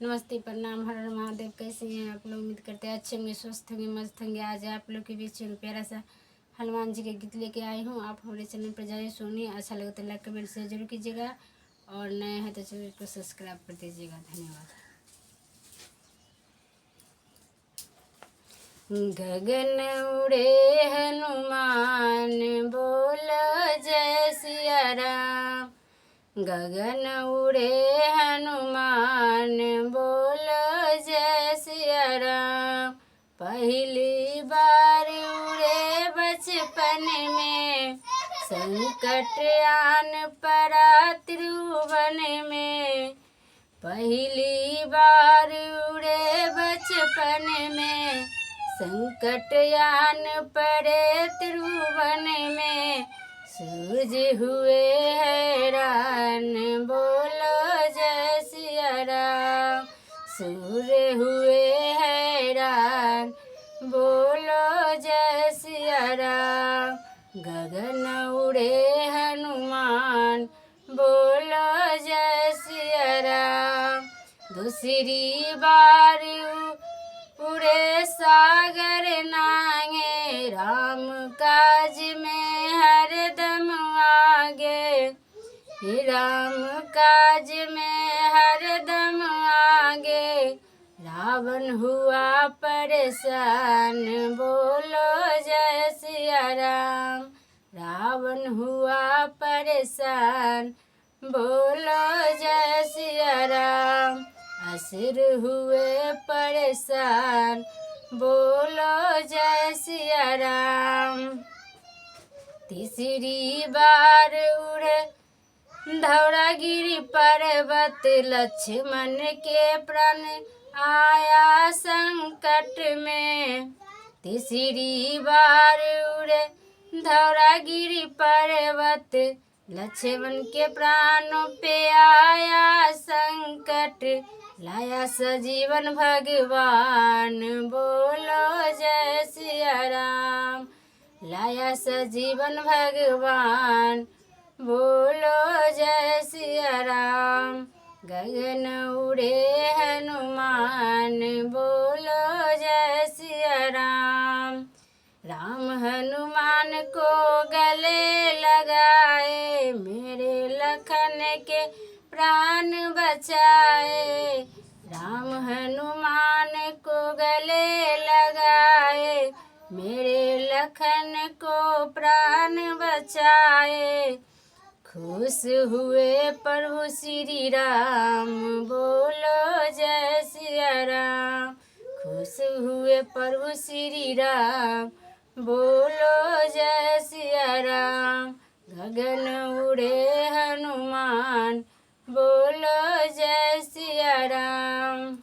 नमस्ते, प्रणाम, हर हर महादेव। कैसे हैं आप लोग? उम्मीद करते हैं अच्छे होंगे, स्वस्थ होंगे, मस्त होंगे। आज आप लोग के बीच में प्यारा सा हनुमान जी के गीत लेके आई हूँ। आप हमारे चैनल पर जाइए, सुनिए। अच्छा लगे तो लाइक कमेंट शेयर जरूर कीजिएगा, और नए हैं तो चैनल को सब्सक्राइब कर दीजिएगा। धन्यवाद। गगन उड़े हनुमान बोल जय सिया राम। गगन उड़े हनुमान बोल जय सिया राम। पहली बार उड़े बचपन में, संकट आन पड़ा त्रिभुवन में। पहली बार उड़े बचपन में, संकट आन पड़े त्रिभुवन में। सूरज हुए हैरान बोलो जय सिया राम। सूर्य हुए हैरान बोलो जय सिया राम। गगन उड़े हनुमान बोलो जय सिया राम। दूसरी बार उड़े सागर नांगे, राम काज में हरदम आगे। राम काज में हरदम आगे। रावण हुआ परेशान बोलो जय सिया राम। रावण हुआ परेशान बोलो जय सिया राम। असुर हुए परेशान बोलो जय सिया राम। तीसरी बार उड़े धौलागिरी पर्वत, लक्ष्मण के प्राण आया संकट में। तीसरी बार उड़े धौलागिरी पर्वत, लक्ष्मण के प्राणों पे आया संकट। लाया सजीवन भगवान बोलो जय सिया राम। लाया सजीवन भगवान बोलो जय सिया राम। गगन उड़े हनुमान बोलो जय सिया राम। राम हनुमान को गले लगाए, मेरे लखन के प्राण बचाए। राम हनुमान को गले लगाए, मेरे लखन को प्राण बचाए। खुश हुए प्रभु श्री राम बोलो जय सिया राम। खुश हुए प्रभु श्री राम बोलो जय सिया राम। गगन उड़े हनुमान बोलो जय सिया राम।